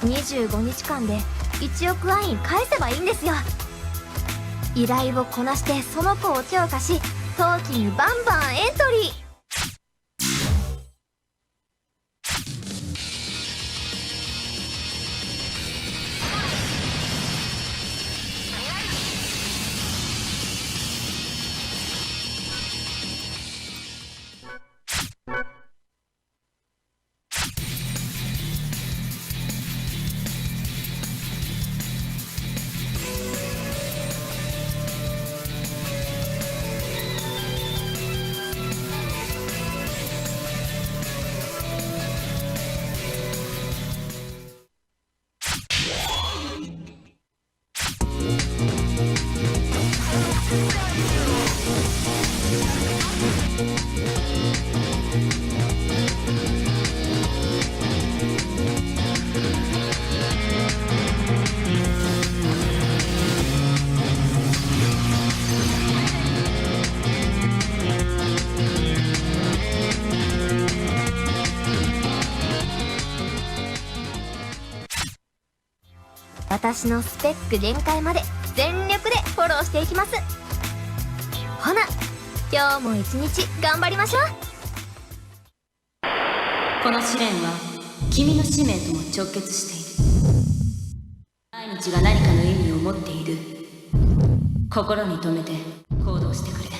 25日間で1億ワイン返せばいいんですよ。依頼をこなしてその子を強化し、冬季にバンバンエントリー。私のスペック限界まで全力でフォローしていきます。ほな、今日も一日頑張りましょう。この試練は君の使命とも直結している。毎日が何かの意味を持っている。心に留めて行動してくれ。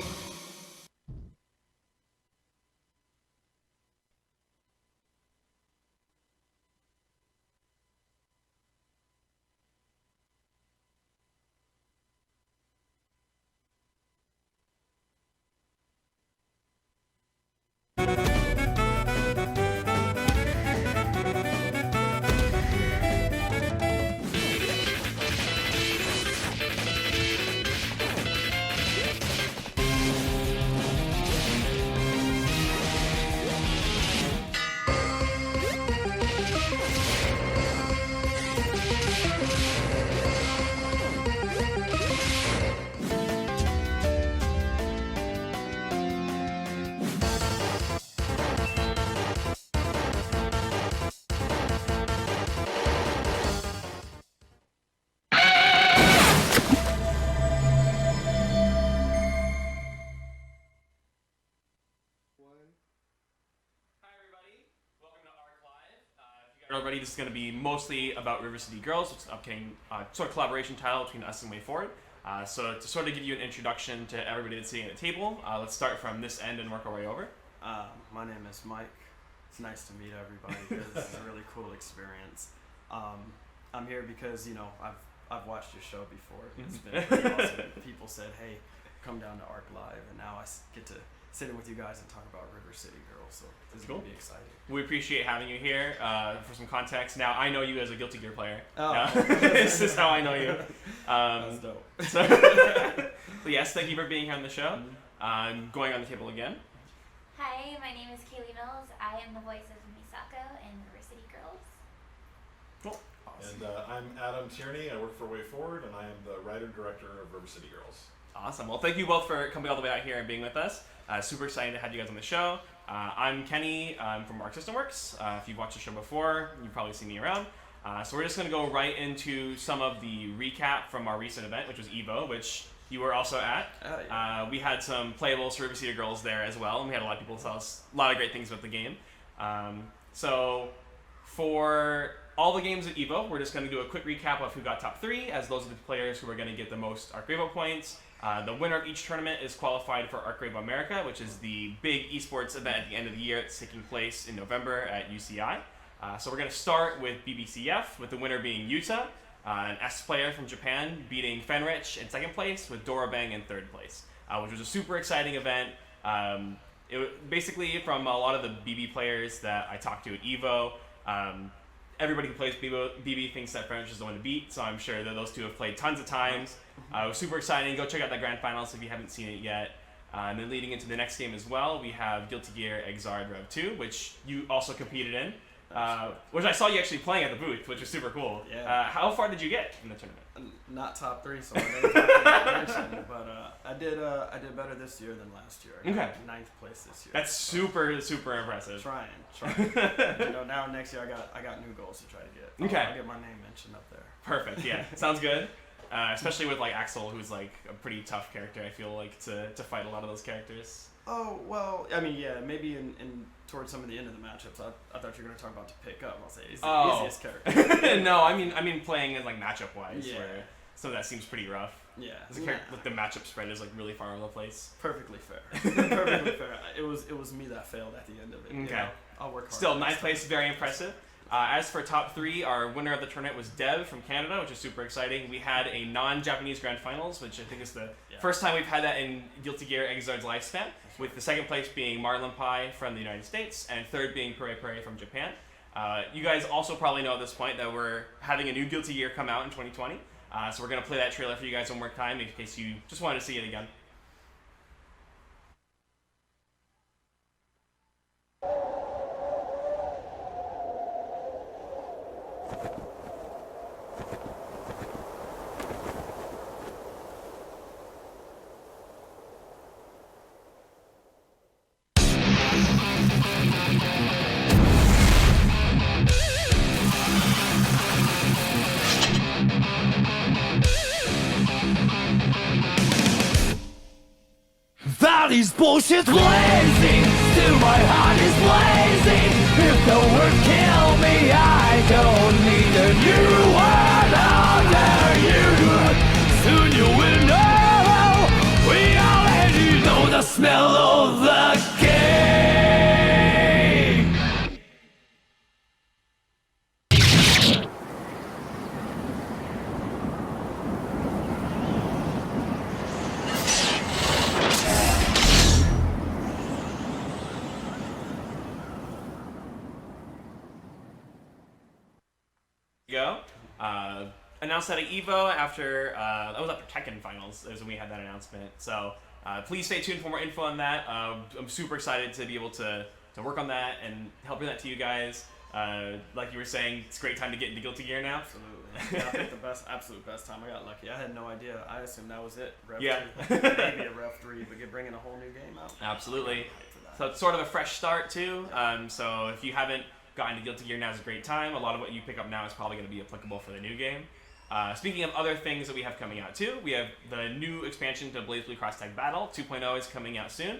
Already, this is going to be mostly about River City Girls, which is an upcoming sort of collaboration title between us and Wayforward. So to sort of give you an introduction to everybody that's sitting at the table, let's start from this end and work our way over. My name is Mike. It's nice to meet everybody. This is a really cool experience. I'm here because, you know, I've watched your show before. It's been pretty awesome. People said, hey, come down to ArcLive, and now I get to sit in with you guys and talk about River City Girls, so this is going to be exciting. We appreciate having you here. For some context, now I know you as a Guilty Gear player. Oh. This is how I know you. That's dope. So yes, thank you for being here on the show. Going on the table again. Hi, my name is Kayli Mills. I am the voice of Misako in River City Girls. Cool. Awesome. And I'm Adam Tierney. I work for Wayforward, and I am the writer-director of River City Girls. Awesome. Well, thank you both for coming all the way out here and being with us. Super excited to have you guys on the show. I'm Kenny. I'm from Arc System Works. If you've watched the show before, you've probably seen me around. So we're just going to go right into some of the recap from our recent event, which was EVO, which you were also at. Yeah. We had some playables for River City Girls there as well, and we had a lot of people tell us a lot of great things about the game. So for all the games at EVO, we're just going to do a quick recap of who got top 3, as those are the players who are going to get the most ArcRevo points. The winner of each tournament is qualified for ArcRevo America, which is the big esports event at the end of the year. It's taking place in November at UCI. So we're going to start with BBCF, with the winner being Yuta, an S player from Japan, beating Fenrich in second place, with Dorabang in third place, which was a super exciting event. Basically, from a lot of the BB players that I talked to at EVO, everybody who plays BB thinks that Fenrich is the one to beat, so I'm sure that those two have played tons of times. It was super exciting. Go check out that grand finals if you haven't seen it yet. And then leading into the next game as well, we have Guilty Gear Xrd Rev 2, which you also competed in. which I saw you actually playing at the booth, which was super cool. Yeah. How far did you get in the tournament? Not top 3, so I never mention, but I did better this year than last year. I got 9th place this year. That's super impressive. Trying. Now next year I got new goals to try to get. I'll get my name mentioned up there. Perfect. Yeah, sounds good. Especially with like Axel, who's like a pretty tough character. I feel like to fight a lot of those characters. Oh well, I mean maybe in towards some of the end of the matchups. I thought you were gonna talk about to pick up. I'll say he's the easiest character. No, I mean playing as like matchup wise, where some of that seems pretty rough. Yeah. Like the matchup spread is like really far over the place. Perfectly fair. Perfectly fair. It was me that failed at the end of it. Okay. I'll work hard. Still, 9th place, very impressive. As for top 3, our winner of the tournament was Dev from Canada, which is super exciting. We had a non-Japanese grand finals, which I think is the first time we've had that in Guilty Gear Xrd's lifespan, with the 2nd place being Marlin Pai from the United States, and 3rd being Pere Pere from Japan. You guys also probably know at this point that we're having a new Guilty Gear come out in 2020, so we're going to play that trailer for you guys one more time in case you just wanted to see it again. These bullshit's blazing, still my heart is blazing. If the word kill me, I don't need a new word under you. Soon you will know, we already know the smell of the game. Announced that at EVO after that was after Tekken Finals is when we had that announcement. So please stay tuned for more info on that. I'm super excited to be able to work on that and help bring that to you guys. Like you were saying, it's a great time to get into Guilty Gear now. Absolutely. Yeah, I think the absolute best time. I got lucky. I had no idea. I assumed that was it. Rev 2. Maybe a Rev 3, but bringing a whole new game out. Absolutely. So it's sort of a fresh start too. So if you haven't gotten to Guilty Gear, now is a great time. A lot of what you pick up now is probably going to be applicable for the new game. Speaking of other things that we have coming out too, we have the new expansion to BlazBlue Cross Tag Battle 2.0 is coming out soon.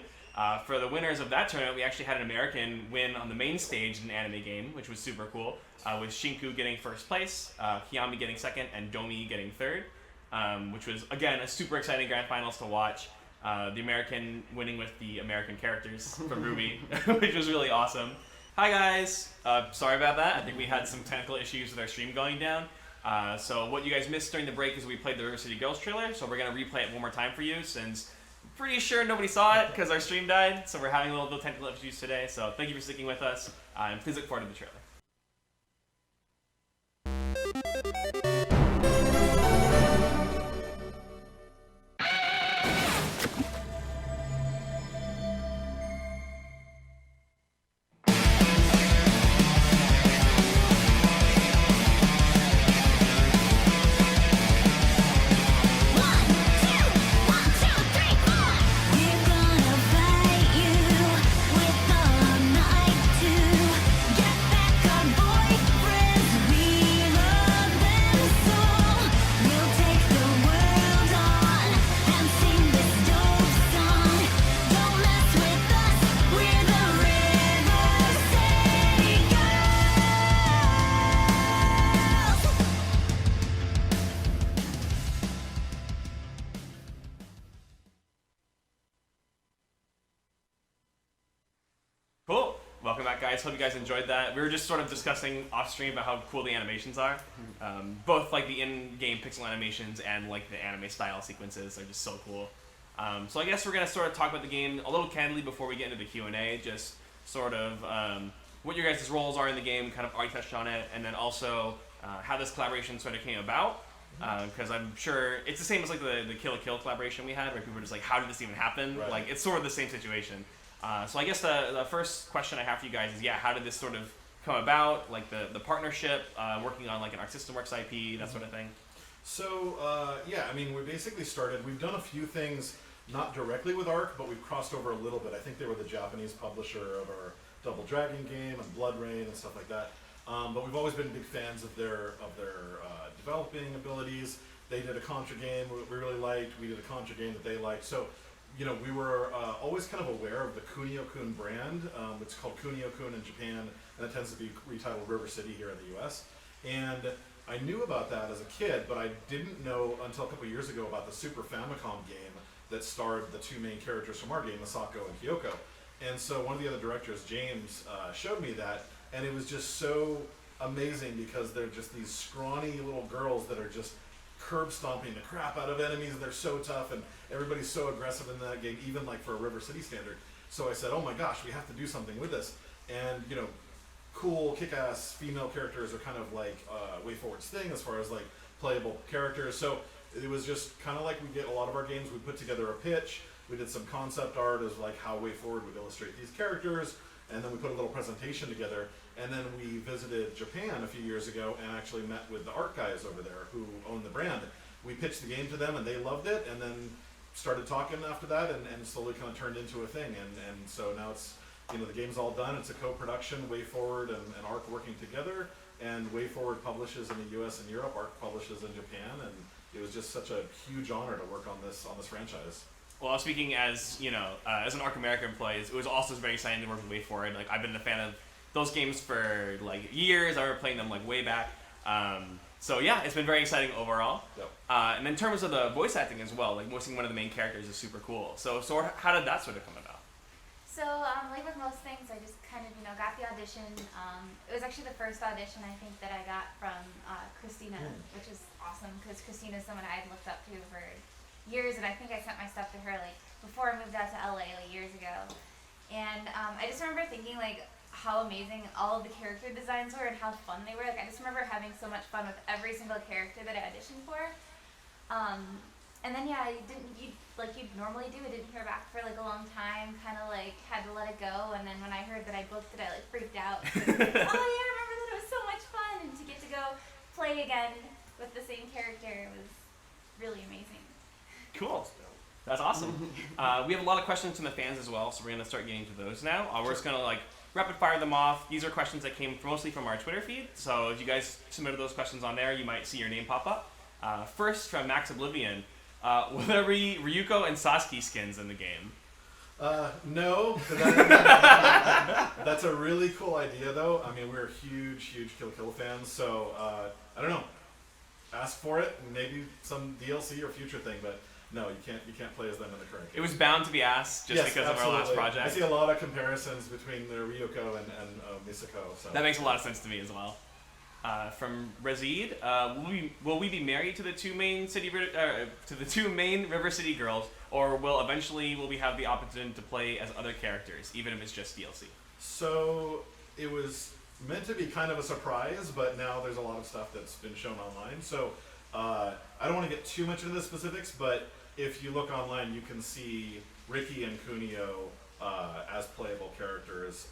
For the winners of that tournament, we actually had an American win on the main stage in an anime game, which was super cool, with Shinku getting 1st place, Kiami getting 2nd, and Domi getting 3rd, which was, again, a super exciting grand finals to watch. The American winning with the American characters from Ruby, which was really awesome. Hi guys! Sorry about that. I think we had some technical issues with our stream going down. So what you guys missed during the break is we played the River City Girls trailer, so we're going to replay it one more time for you since I'm pretty sure nobody saw it because our stream died, so we're having a little technical issues today. So thank you for sticking with us, and please look forward to the trailer. Cool. Welcome back, guys. Hope you guys enjoyed that. We were just sort of discussing off stream about how cool the animations are. Both like the in-game pixel animations and like the anime style sequences are just so cool. So I guess we're gonna sort of talk about the game a little candidly before we get into the Q&A. Just sort of what your guys' roles are in the game. Kind of already touched on it, and then also how this collaboration sort of came about. Because I'm sure it's the same as like the Kill la Kill collaboration we had, where people were just like, "How did this even happen?" Right. Like it's sort of the same situation. So I guess the first question I have for you guys is, how did this sort of come about, like the partnership, working on like an Arc System Works IP, that sort of thing? So, yeah, I mean, we basically started, we've done a few things, not directly with Arc, but we've crossed over a little bit. I think they were the Japanese publisher of our Double Dragon game and Blood Rain and stuff like that. But we've always been big fans of their developing abilities. They did a Contra game we really liked. We did a Contra game that they liked. So, you know, we were always kind of aware of the Kunio-kun brand. It's called Kunio-kun in Japan, and it tends to be retitled River City here in the U.S. And I knew about that as a kid, but I didn't know until a couple years ago about the Super Famicom game that starred the two main characters from our game, Misako and Kyoko. And so one of the other directors, James, showed me that, and it was just so amazing because they're just these scrawny little girls that are just curb stomping the crap out of enemies, and they're so tough, and everybody's so aggressive in that game, even like for a River City standard. So I said, oh my gosh, we have to do something with this. And, you know, cool, kick-ass female characters are kind of like Wayforward's thing as far as like playable characters. So it was just kind of like we get a lot of our games, we put together a pitch, we did some concept art of like how Wayforward would illustrate these characters, and then we put a little presentation together, and then we visited Japan a few years ago and actually met with the art guys over there who own the brand. We pitched the game to them and they loved it, and then started talking after that, and slowly kind of turned into a thing. And so now it's, you know, the game's all done. It's a co-production, Wayforward and Arc working together, and Wayforward publishes in the US and Europe, Arc publishes in Japan, and it was just such a huge honor to work on this franchise. Well, speaking as, you know, as an Arc America employee, it was also very exciting to work with Wayforward. Like, I've been a fan of those games for like years. I remember playing them like way back. So yeah, it's been very exciting overall. Yep. And in terms of the voice acting as well, like voicing one of the main characters is super cool. So how did that sort of come about? So, like with most things, I just kind of, you know, got the audition. It was actually the first audition I think that I got from Christina, which is awesome because Christina is someone I had looked up to for years, and I think I sent my stuff to her like before I moved out to LA like years ago. And I just remember thinking like how amazing all of the character designs were and how fun they were. Like, I just remember having so much fun with every single character that I auditioned for. And then yeah, like you'd normally do. I didn't hear back for like a long time. Kind of like had to let it go. And then when I heard that I booked it, I like freaked out. Oh yeah, I remember that it was so much fun, and to get to go play again with the same character was really amazing. Cool. That's awesome. We have a lot of questions from the fans as well, so we're gonna start getting to those now. We're just gonna like rapid fire them off. These are questions that came mostly from our Twitter feed, so if you guys submitted those questions on there, you might see your name pop up. First, from Max Oblivion, will there be Ryuko and Sasuke skins in the game? No. That's a really cool idea, though. I mean, we're huge Kill Kill fans, so I don't know. Ask for it, maybe some DLC or future thing, but no, you can't play as them in the current game. It was bound to be asked just because of our last project. I see a lot of comparisons between the Ryuko and Misako. So. That makes a lot of sense to me as well. From Razid, will we be married to the two main River City girls, or will we have the opportunity to play as other characters, even if it's just DLC? So it was meant to be kind of a surprise, but now there's a lot of stuff that's been shown online. So I don't want to get too much into the specifics, but if you look online, you can see Ricky and Kunio as playable characters,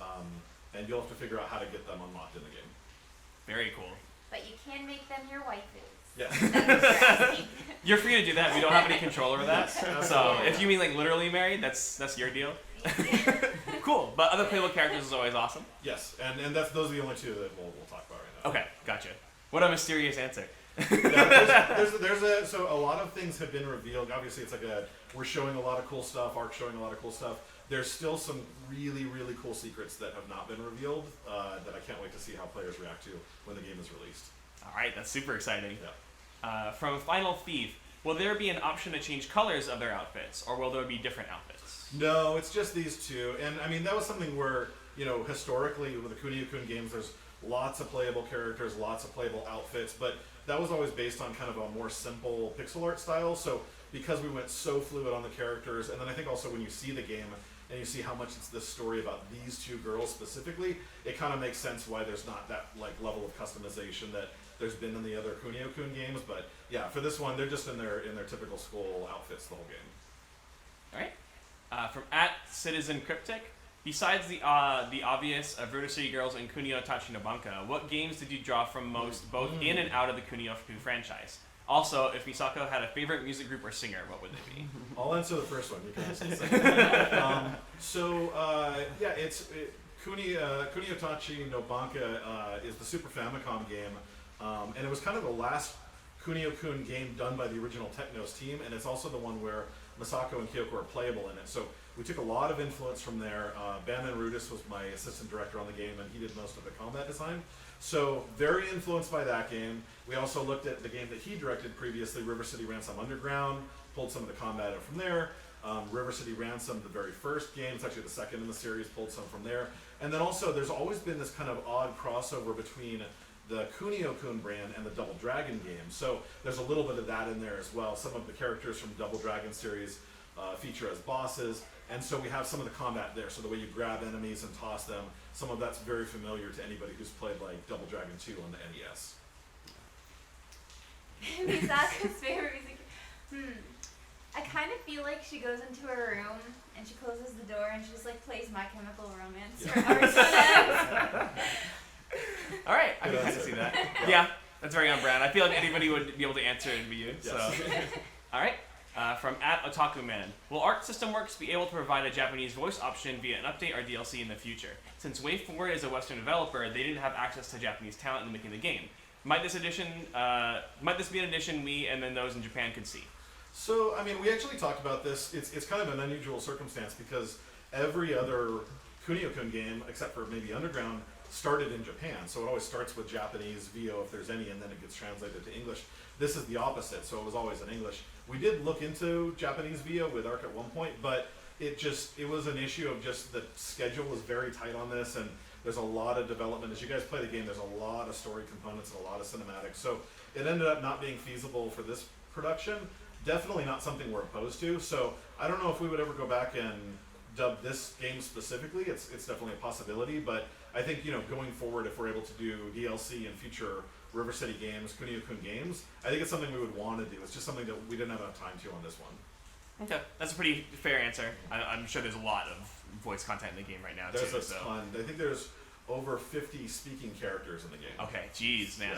and you'll have to figure out how to get them unlocked in the game. Very cool. But you can make them your waifus. Yeah. You're free to do that. We don't have any control over that. So if you mean like literally married, that's your deal. Cool. But other playable characters is always awesome. Yes, and those are the only two that we'll talk about right now. Okay, gotcha. What a mysterious answer. So a lot of things have been revealed. Obviously, it's like we're showing a lot of cool stuff. Arc's showing a lot of cool stuff. There's still some really cool secrets that have not been revealed that I can't wait to see how players react to when the game is released. All right, that's super exciting. Yeah. From Final Thief, will there be an option to change colors of their outfits, or will there be different outfits? No, it's just these two. And I mean, that was something where, you know, historically with the Kunio-kun games, there's lots of playable characters, lots of playable outfits, but that was always based on kind of a more simple pixel art style. So because we went so fluid on the characters, and then I think also when you see the game and you see how much it's this story about these two girls specifically, it kind of makes sense why there's not that like level of customization that there's been in the other Kunio-kun games. But yeah, for this one, they're just in their typical school outfits the whole game. All right. From @CitizenCryptic, Besides the obvious Verda City Girls and Kunio Tachi no Banka, what games did you draw from most, both in and out of the Kunio Fuku franchise? Also, if Misako had a favorite music group or singer, what would they be? I'll answer the first one. You can answer the second. Kunio Tachi no Banka is the Super Famicom game, and it was kind of the last Kunio-kun game done by the original Technos team, and it's also the one where Misako and Kyoko are playable in it. So we took a lot of influence from there. Bannon Rudis was my assistant director on the game, and he did most of the combat design. So very influenced by that game. We also looked at the game that he directed previously, River City Ransom Underground, pulled some of the combat in from there. River City Ransom, the very first game, it's actually the second in the series, pulled some from there. And then also there's always been this kind of odd crossover between the Kunio-kun brand and the Double Dragon game. So there's a little bit of that in there as well. Some of the characters from Double Dragon series feature as bosses, and so we have some of the combat there. So the way you grab enemies and toss them, some of that's very familiar to anybody who's played like Double Dragon 2 on the NES. Misako's favorite music. I kind of feel like she goes into her room and she closes the door and she just like plays My Chemical Romance or Arizona. All right, I can kind of see that. Yeah, that's very on brand. I feel like anybody would be able to answer it and be you. Yes. So, all right. From @OtakuMan, will Arc System Works be able to provide a Japanese voice option via an update or DLC in the future? Since Wayforward is a Western developer, they didn't have access to Japanese talent in making the game. Might this be an addition we and then those in Japan could see? So, I mean, we actually talked about this. It's kind of an unusual circumstance because every other Kunio-kun game, except for maybe Underground, started in Japan. So it always starts with Japanese VO if there's any, and then it gets translated to English. This is the opposite, so it was always in English. We did look into Japanese VO with Arc at one point, but it was an issue of just the schedule was very tight on this, and there's a lot of development. As you guys play the game, there's a lot of story components and a lot of cinematics. So it ended up not being feasible for this production. Definitely not something we're opposed to. So I don't know if we would ever go back and dub this game specifically. It's definitely a possibility, but I think, going forward, if we're able to do DLC and future River City games, Kunio-kun games, I think it's something we would want to do. It's just something that we didn't have enough time to on this one. Okay, that's a pretty fair answer. I'm sure there's a lot of voice content in the game right now, There's too. a ton. I think there's over 50 speaking characters in the game. Okay, jeez, man.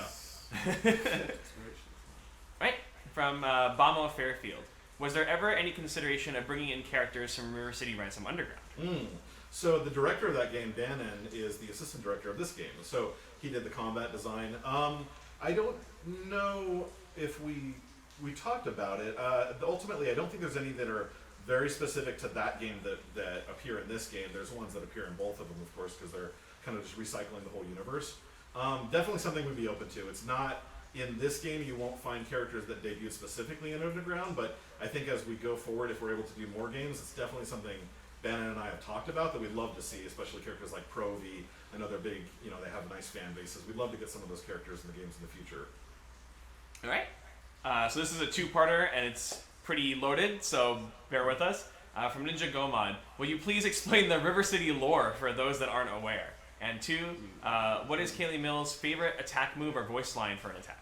Yeah. Right, from Bamo Fairfield. Was there ever any consideration of bringing in characters from River City Ransom Underground? So the director of that game, Bannon, is the assistant director of this game. So he did the combat design. I don't know if we talked about it. Ultimately, I don't think there's any that are very specific to that game that appear in this game. There's ones that appear in both of them, of course, because they're kind of just recycling the whole universe. Definitely something we'd be open to. It's not in this game. You won't find characters that debuted specifically in Underground, but I think as we go forward, if we're able to do more games, it's definitely something Bannon and I have talked about that we'd love to see, especially characters like Provi. I know they're big, they have nice fan bases. We'd love to get some of those characters in the games in the future. All right. So this is a two-parter, and it's pretty loaded, so bear with us. From Ninja Gomod, will you please explain the River City lore for those that aren't aware? And two, what is Kayli Mills' favorite attack move or voice line for an attack?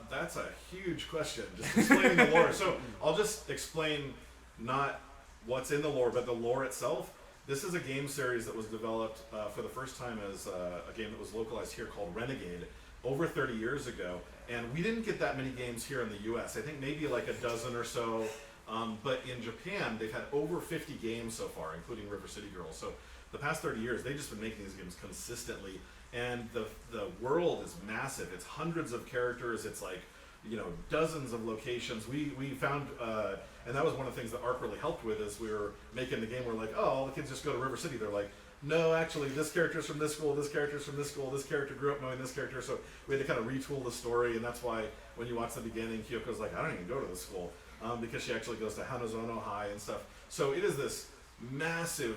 That's a huge question, just explaining the lore. So I'll just explain not what's in the lore, but the lore itself. This is a game series that was developed for the first time as a game that was localized here called Renegade over 30 years ago. And we didn't get that many games here in the US. I think maybe like a dozen or so. But in Japan, they've had over 50 games so far, including River City Girls. So the past 30 years, they've just been making these games consistently. And the world is massive. It's hundreds of characters. It's like, dozens of locations. We found, and that was one of the things that Arc really helped with, is we were making the game. We're like, oh, all the kids just go to River City. They're like, no, actually, this character's from this school, this character's from this school, this character grew up knowing this character. So we had to kind of retool the story, and that's why when you watch the beginning, Kyoko's like, I don't even go to the school, because she actually goes to Hanazono High and stuff. So it is this massive,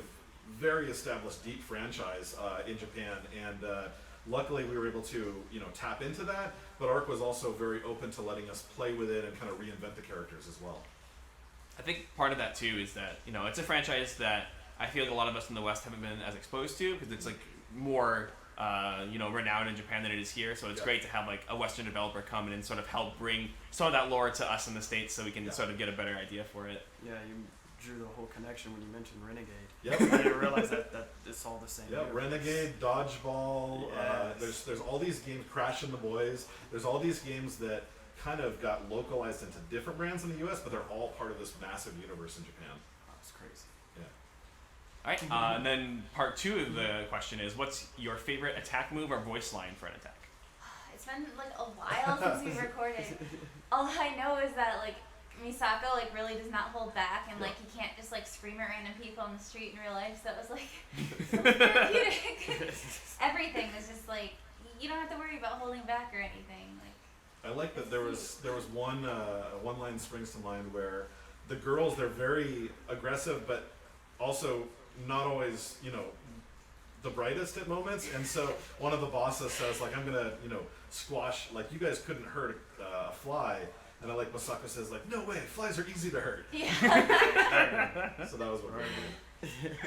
very established, deep franchise in Japan, and luckily we were able to tap into that, but Arc was also very open to letting us play with it and kind of reinvent the characters as well. I think part of that too is that it's a franchise that I feel like a lot of us in the West haven't been as exposed to, because it's like more renowned in Japan than it is here. So it's great to have like a Western developer come in and sort of help bring some of that lore to us in the States, so we can sort of get a better idea for it. Yeah, you drew the whole connection when you mentioned Renegade. Yep. I didn't realize that it's all the same. Yeah, universe. Renegade, Dodgeball. Yes. There's all these games, Crash and the Boys. There's all these games that kind of got localized into different brands in the U.S., but they're all part of this massive universe in Japan. That's crazy. Yeah. All right. And then part 2 of the question is, what's your favorite attack move or voice line for an attack? It's been like a while since we've recorded. All I know is that like Misako like really does not hold back, and like he can't just like scream at random people on the street in real life. So it was like so therapeutic. Everything was just like you don't have to worry about holding back or anything. Like I like that there was one line springs to mind where the girls, they're very aggressive, but also not always, the brightest at moments. And so one of the bosses says, like, I'm gonna, squash, like, you guys couldn't hurt a fly. And I like Misako says, like, no way, flies are easy to hurt. yeah. So that was what I did.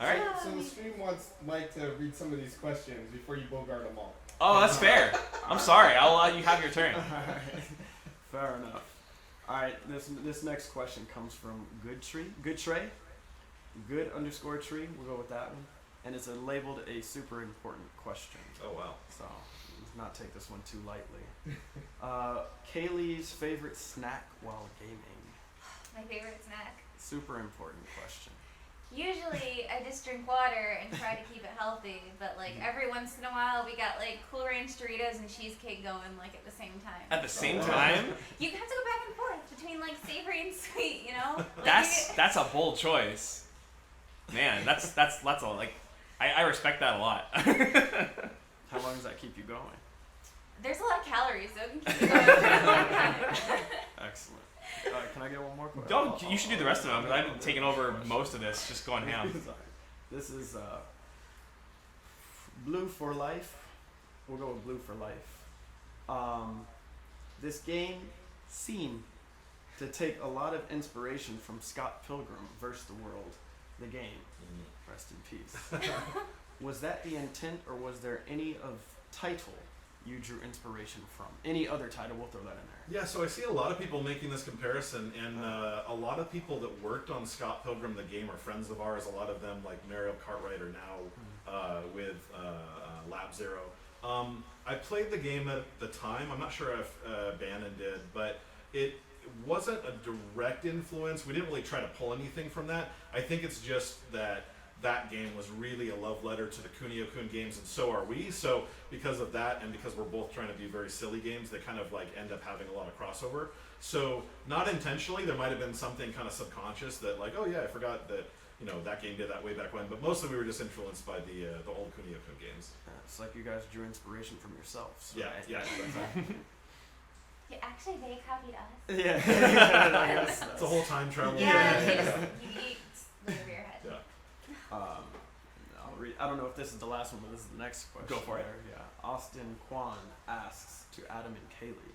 All right. So the stream wants Mike to read some of these questions before you bogart them all. Oh, that's fair. I'm sorry. I'll allow you have your turn. Fair enough. All right, this next question comes from Good Tree, Good_Tree. We'll go with that one, and it's labeled a super important question. Oh, wow. So let's not take this one too lightly. Kayli's favorite snack while gaming. My favorite snack. Super important question. Usually I just drink water and try to keep it healthy, but like every once in a while we got like Cool Ranch Doritos and cheesecake going like at the same time. At the same time? You have to go back and forth between like savory and sweet, you know? Like, That's a bold choice. Man, that's all. Like, I respect that a lot. How long does that keep you going? There's a lot of calories, so it can keep you going for a long time. Excellent. Can I get one more question? Don't. You should do the rest of them, because I've been taking over most of this, just going ham. This is Blue for Life. We'll go with Blue for Life. This game seemed to take a lot of inspiration from Scott Pilgrim vs. the World, the game. Rest in peace. Was that the intent, or was there any of title you drew inspiration from? Any other title, we'll throw that in there. Yeah, so I see a lot of people making this comparison, and a lot of people that worked on Scott Pilgrim the game are friends of ours. A lot of them, like Mario Cartwright, are now with Lab Zero. I played the game at the time. I'm not sure if Bannon did, but it wasn't a direct influence. We didn't really try to pull anything from that. I think it's just that game was really a love letter to the Kunio-kun games, and so are we. So because of that, and because we're both trying to be very silly games, they kind of like end up having a lot of crossover. So not intentionally, there might have been something kind of subconscious that like, oh yeah, I forgot that that game did that way back when. But mostly we were just influenced by the old Kunio-kun games. It's like you guys drew inspiration from yourselves. Yeah, yeah. Yeah, actually, they copied us. Yeah. It's a whole time travel. Yeah, you eat over your head. Yeah. I'll read. I don't know if this is the last one, but this is the next question. Go for it. Yeah. Austin Kwan asks to Adam and Kayli,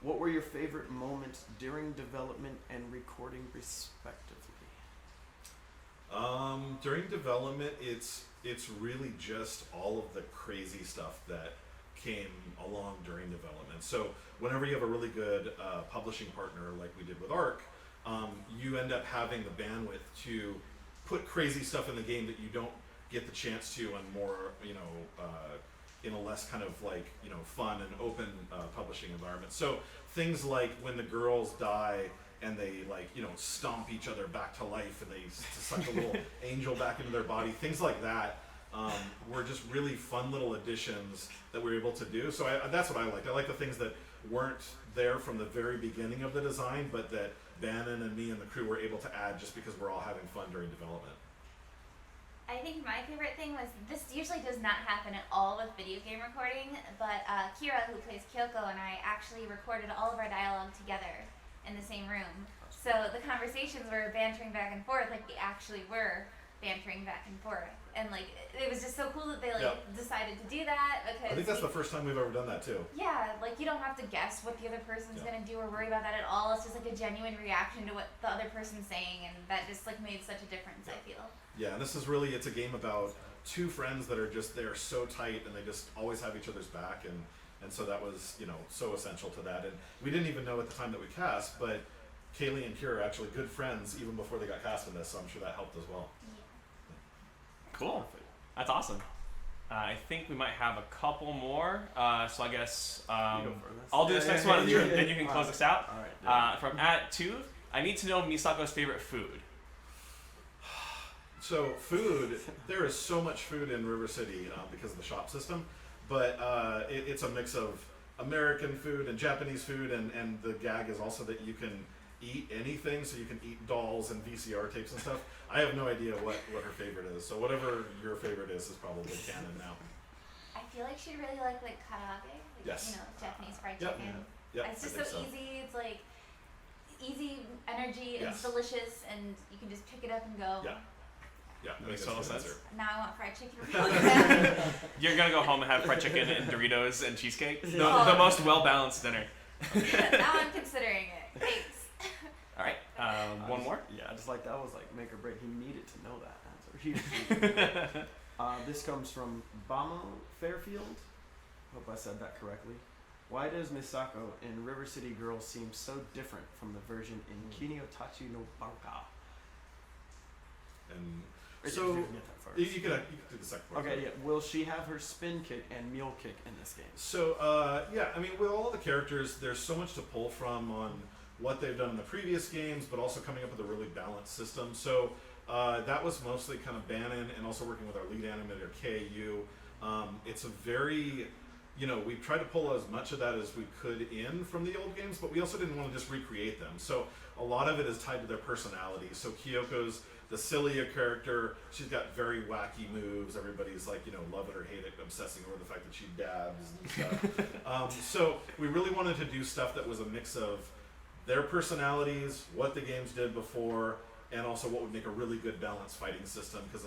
what were your favorite moments during development and recording, respectively? During development, it's really just all of the crazy stuff that came along during development. So whenever you have a really good publishing partner like we did with Arc, you end up having the bandwidth to put crazy stuff in the game that you don't get the chance to on more, in a less kind of like, fun and open publishing environment. So things like when the girls die and they like, stomp each other back to life and they suck a little angel back into their body, things like that were just really fun little additions that we were able to do. So that's what I liked. I like the things that weren't there from the very beginning of the design, but that Bannon and me and the crew were able to add just because we're all having fun during development. I think my favorite thing was, this usually does not happen at all with video game recording, but Kira, who plays Kyoko, and I actually recorded all of our dialogue together in the same room. So the conversations were bantering back and forth, like we actually were bantering back and forth. And like, it was just so cool that they decided to do that, because I think that's the first time we've ever done that too. yeah, like you don't have to guess what the other person's gonna do or worry about that at all. It's just like a genuine reaction to what the other person's saying, and that just like made such a difference, I feel. Yeah, and this is really, it's a game about two friends that are just, they're so tight and they just always have each other's back, and so that was, so essential to that. And we didn't even know at the time that we cast, but Kayli and Kira are actually good friends even before they got cast in this, so I'm sure that helped as well. Cool. That's awesome. I think we might have a couple more. So I guess You go first. I'll do this next one, and then you can close us out. All right. From @2, I need to know Misako's favorite food. So food, there is so much food in River City because of the shop system, but it's a mix of American food and Japanese food, and the gag is also that you can eat anything, so you can eat dolls and VCR tapes and stuff. I have no idea what her favorite is, so whatever your favorite is probably canon now. I feel like she'd really like karaage, like, Yes. you know, Japanese fried Yep. chicken. Yep, It's just I so think easy. It's like easy energy and it's Yes. delicious, and you can just pick it up and go. Yeah. Yeah, That makes total sense. Now I want fried chicken really bad. You're gonna go home and have fried chicken and Doritos and cheesecake. The Oh. most well balanced dinner. Now I'm considering it. Thanks. All right. One more. Yeah, just like that was like make or break. He needed to know that answer. This comes from Bamo Fairfield. Hope I said that correctly. Why does Misako in River City Girls seem so different from the version in Kinyotachi no Banka? And Or so did you get that first? you could do the second part. Okay, yeah. Will she have her spin kick and mule kick in this game? So, yeah, I mean, with all the characters, there's so much to pull from on what they've done in the previous games, but also coming up with a really balanced system. So, that was mostly kind of Bannon and also working with our lead animator, KU. It's a very, we tried to pull as much of that as we could in from the old games, but we also didn't want to just recreate them. So, a lot of it is tied to their personality. So, Kyoko's the sillier character. She's got very wacky moves. Everybody's like, love it or hate it, obsessing over the fact that she dabs and stuff. So we really wanted to do stuff that was a mix of their personalities, what the games did before, and also what would make a really good balanced fighting system. Because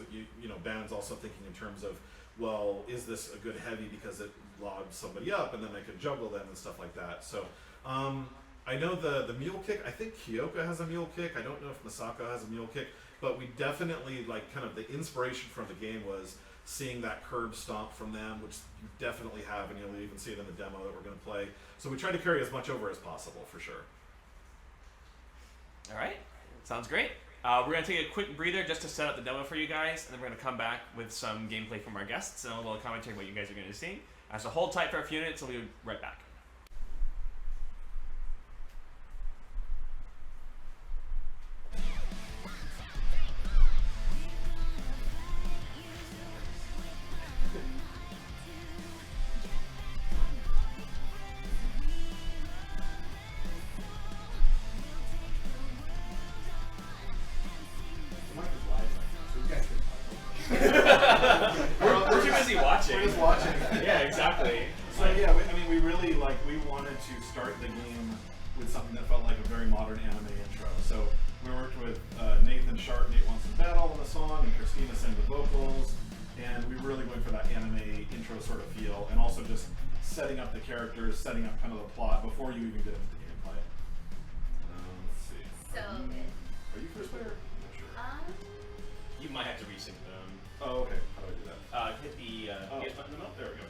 Bannon's also thinking in terms of, well, is this a good heavy because it logs somebody up and then I could juggle them and stuff like that. So I know the mule kick. I think Kyoko has a mule kick. I don't know if Misako has a mule kick. But we definitely, kind of the inspiration from the game was seeing that curb stomp from them, which you definitely have, and you'll even see it in the demo that we're going to play. So we tried to carry as much over as possible, for sure. All right. Sounds great. We're going to take a quick breather just to set up the demo for you guys, and then we're going to come back with some gameplay from our guests and a little commentary on what you guys are going to see. So hold tight for a few minutes, and we'll be right back. We're too busy watching. We're just watching. Yeah, exactly. So yeah, we really we wanted to start the game with something that felt like a very modern anime intro. So we worked with Nathan Sharp, Nate Wants to Battle on the song, and Christina sang the vocals, and we were really going for that anime intro sort of feel, and also just setting up the characters, setting up kind of the plot before you even get into the gameplay. Let's see. So good. Are you first player? I'm not sure. You might have to resync them. Oh, okay. How do I do that? Hit the PS button in the middle. There we go.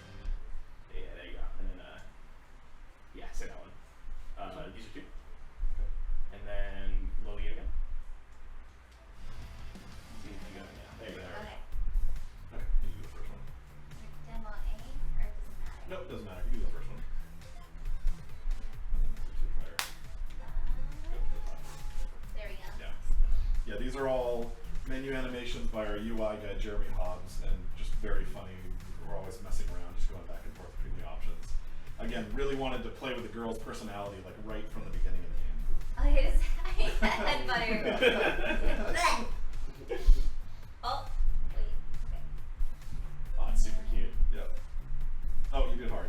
Yeah, there you go. And then, say that one. User 2. And then Lily again. See if you got it now. There you go. Okay. Okay, you do the first one. Demo A, or does it matter? Nope, doesn't matter. You do the first one. Two-player. Go to the top. There we go. Yeah. Yeah, these are all menu animations by our UI guy, Jeremy Hobbs, and just very funny. We're always messing around, just going back and forth between the options. Again, really wanted to play with the girl's personality, right from the beginning of the game. Oh, I had butter. Oh, wait. Okay. Oh, it's super cute. Yep. Oh, you did hard.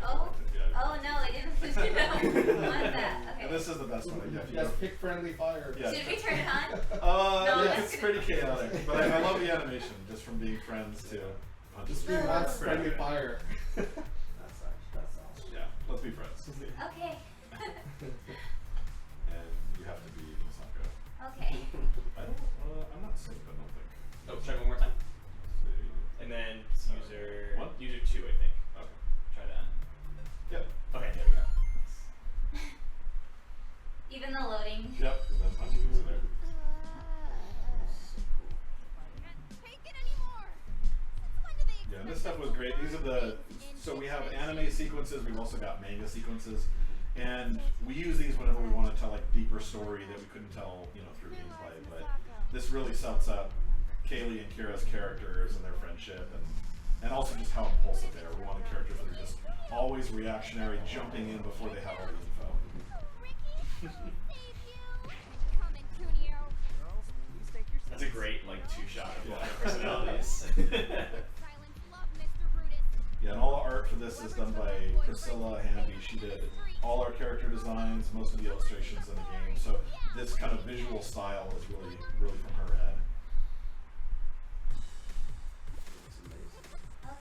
Oh. Yeah. Oh no, I didn't want that. Okay. And this is the best one. Yeah, if you Yes, go- pick friendly fire. Yeah. Should we turn it on? No, yeah, that's it's pretty chaotic, but I love the animation, just from being friends to Just be lots of friendly fire. That's awesome. Yeah, let's be friends. Okay. And you have to be Misako. Okay. I'm not safe, I don't think. Oh, try one more time. Let's see. And then it's user What? user 2, I think. Okay. Try that. Yep. Okay, there we go. Even the loading this stuff was great. These are so we have anime sequences, we've also got manga sequences, and we use these whenever we want to tell like deeper story that we couldn't tell, through gameplay. But this really sets up Kayli and Kira's characters and their friendship, and also just how impulsive they are. We wanted characters that are just always reactionary, jumping in before they have all the info. That's a great two-shot of all their personalities. Yeah, and all the art for this is done by Priscilla Hamby. She did all our character designs, most of the illustrations in the game. So this kind of visual style is really, really from her head.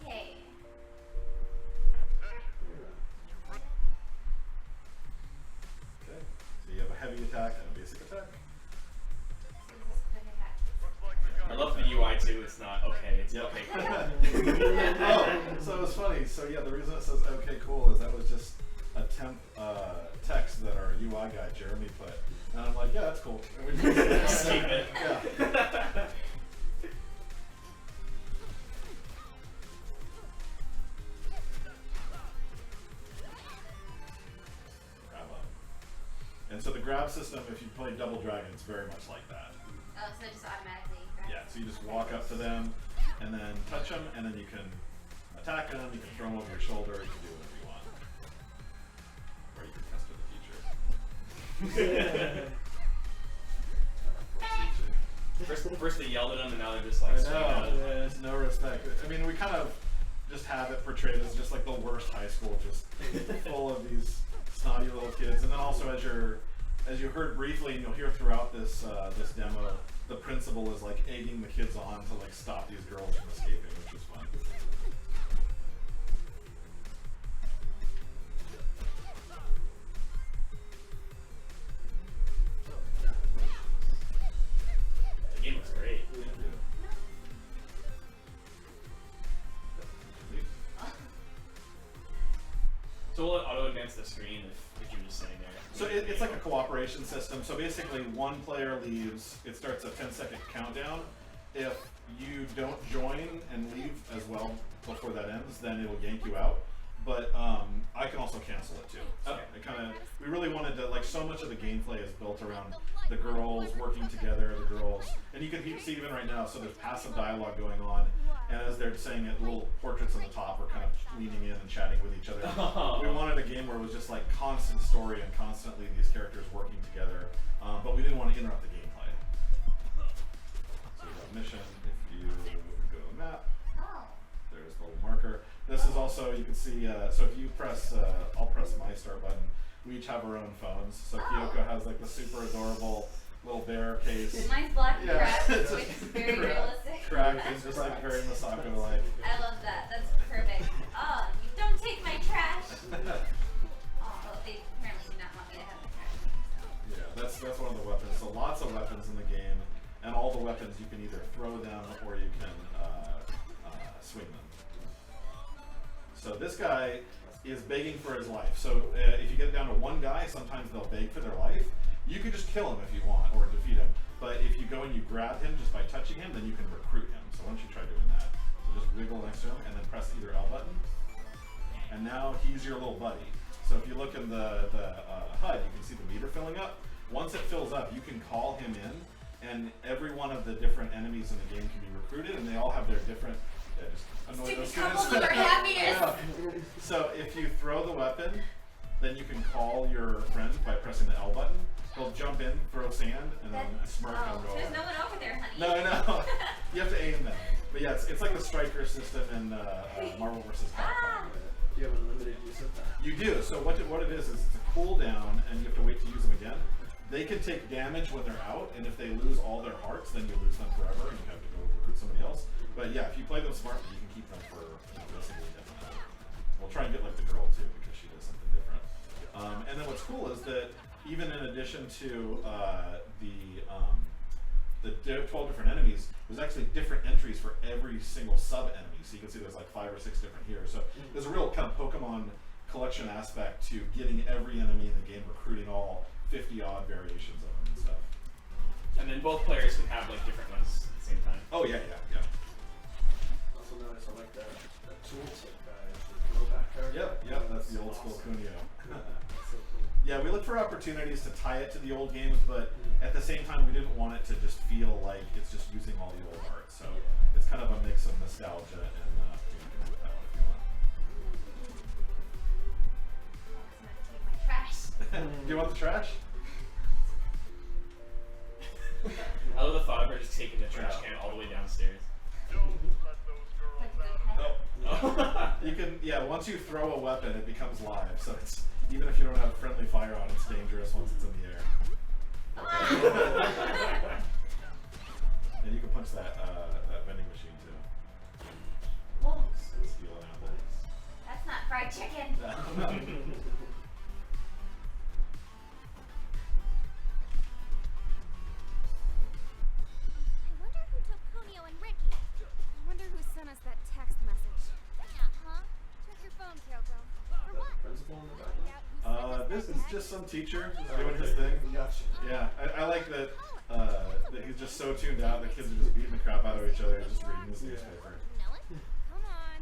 Okay. Okay, so you have a heavy attack and a basic attack. I love the UI too. It's not okay. It's Yep. okay. Cool. Oh, so it was funny. So yeah, the reason it says "okay, cool" is that was just a temp text that our UI guy Jeremy put, and I'm like, yeah, that's cool. And we just keep it. Yeah. Grab up. And so the grab system, if you play Double Dragon, it's very much like that. Oh, so it just automatically. Yeah, so you just walk up to them and then touch them, and then you can attack them, you can throw them over your shoulder, you can do whatever you want. Or you can test with the future. First they yelled at them, and now they're just like I screaming at know, them. there's no respect. I mean, we kind of just have it portrayed as just like the worst high school, just full of these snotty little kids. And then also as you heard briefly, and you'll hear throughout this this demo, the principal is like egging the kids on to like stop these girls from escaping, which was fun. The game looks great. So will it auto advance the screen if you're just sitting there? So it's like a cooperation system. So basically, one player leaves. It starts a 10-second countdown. If you don't join and leave as well before that ends, then it will yank you out. But I can also cancel it too. So Okay. we really wanted to, like, so much of the gameplay is built around the girls working together, and you can see even right now, so there's passive dialogue going on, and as they're saying it, little portraits on the top are kind of leaning in and chatting with each other. We wanted a game where it was just like constant story and constantly these characters working together, but we didn't want to interrupt the gameplay. So we got mission, if you go to map, Oh. there's the little marker. This is also, you can see, so if you press, I'll press my start button, we each have our own phones. So Kyoko has like the super adorable little bear case. Mine's black and Yeah. cracked, which is very realistic. Cracked is just like very Misako-like. I love that. That's perfect. Oh, you don't take my trash. Oh, they apparently do not want me to have the trash. Yeah, that's one of the weapons. So lots of weapons in the game, and all the weapons you can either throw them or you can swing them. So this guy is begging for his life. So if you get it down to one guy, sometimes they'll beg for their life. You can just kill him if you want, or defeat him. But if you go and you grab him just by touching him, then you can recruit him. So why don't you try doing that? So just wiggle next to him and then press either L button. And now he's your little buddy. So if you look in the HUD, you can see the meter filling up. Once it fills up, you can call him in, and every one of the different enemies in the game can be recruited, and they all have their different. Just annoy those Couple students. of happiness. Yeah. So if you throw the weapon, then you can call your friend by pressing the L button. He'll jump in, throw sand, and then smirk and go There's over. no one over there, honey. No. You have to aim them. But yeah, it's like the striker system in Marvel vs. Capcom. Do you have unlimited use of that? You do. So what it is it's a cooldown, and you have to wait to use them again. They can take damage when they're out, and if they lose all their hearts, then you lose them forever, and you have to go recruit somebody else. But yeah, if you play them smartly, you can keep them for basically indefinitely. We'll try and get like the girl too, because she does something different. And then what's cool is that even in addition to the 12 different enemies, there's actually different entries for every single sub-enemy. So you can see there's like 5 or 6 different here. So there's a real kind of Pokemon collection aspect to getting every enemy in the game, recruiting all 50-odd variations of them and stuff. And then both players can have like different ones at the same time. Oh yeah. Also notice I like the tooltip guy, the throwback character. Yep, that's the old school Kunio. So cool. Yeah, we look for opportunities to tie it to the old games, but at the same time, we didn't want it to just feel like it's just using all the old art. So it's kind of a mix of nostalgia and you can have that one if you want. I'm gonna take my trash. Do you want the trash? I love the thought of her just taking the trash can all the way downstairs. Like a good pet. Oh. You can, yeah, once you throw a weapon, it becomes live. So it's, even if you don't have friendly fire on, it's dangerous once it's in the air. And you can punch that vending machine too. Whoa, Steal an apple. that's not fried chicken. I wonder who took Kunio and Ricky. I wonder who sent us that text message. Yeah, huh? Check your phone, Kyoko. For what? Principal in the back. Find out who sent us This that is text. just some teacher just doing his thing. Gotcha. Yeah, I like that that he's just so tuned out. The kids are just beating the crap out of each other, just reading this newspaper. Know it? Come on.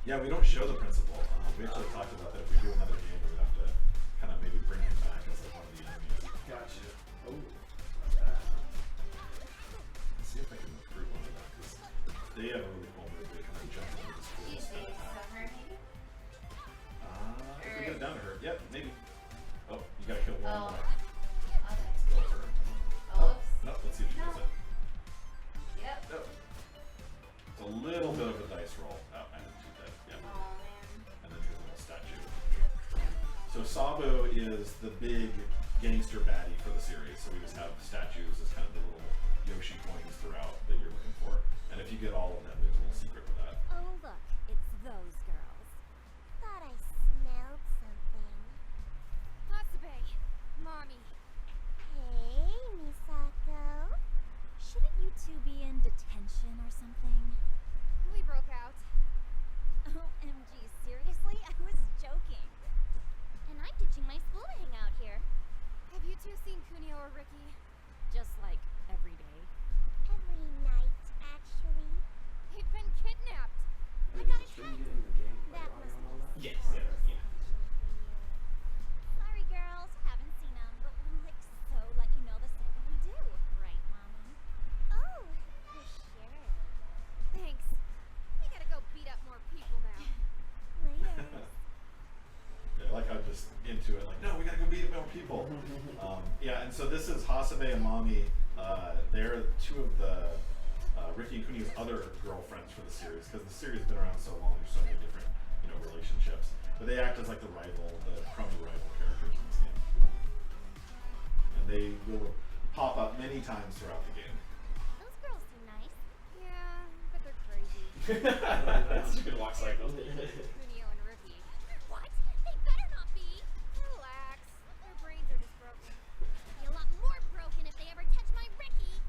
Yeah, we don't show the principal. We actually talked about that. If we do another game, we would have to kind of maybe bring him back as like one of the enemies. Gotcha. Oh, not bad. Let's see if I can recruit one of them, because they have a really cool move. They kind of jump into the school. She's the summer, maybe? If we get it down to her, yep, maybe. Oh, you gotta kill one Oh. more. Okay. Go for her. Oh, whoops. No, let's see if she does it. Yep. No. It's a little bit of a dice roll. Oh, and she's dead. Yep. Oh, man. And then here's a little statue. So Sabo is the big gangster baddie for the series. So we just have statues as kind of the little Yoshi coins throughout that you're looking for. And if you get all of them, there's a little secret with that. Oh, look. It's those girls. Thought I smelled something. Hasabe. Mommy. Hey, Misako. Shouldn't you two be in detention or something? We broke out. OMG, seriously? I was joking. And I'm ditching my school to hang out here. Have you two seen Kunio or Ricky? Just like every day? Every night, actually. They've been kidnapped. I got a Stream text. getting the game That audio must and all be that? Yes, yeah. Sorry, girls, haven't seen them, but we'll like so let you know the second we do, right, Mommy? Oh, for sure. Thanks. We gotta go beat up more people now. Later. Yeah, I like how just into it, like, no, we gotta go beat up more people. Yeah, and so this is Hasabe and Mami. They're two of the Ricky and Kunio's other girlfriends for the series, because the series has been around so long. There's so many different, relationships. But they act as like the crummy rival characters in this game. And they will pop up many times throughout the game. Those girls seem nice. Yeah, but they're crazy. That's a good walk cycle. Kunio and Ricky. What? They better not be. Relax. Their brains are just broken. Be a lot more broken if they ever touch my Ricky.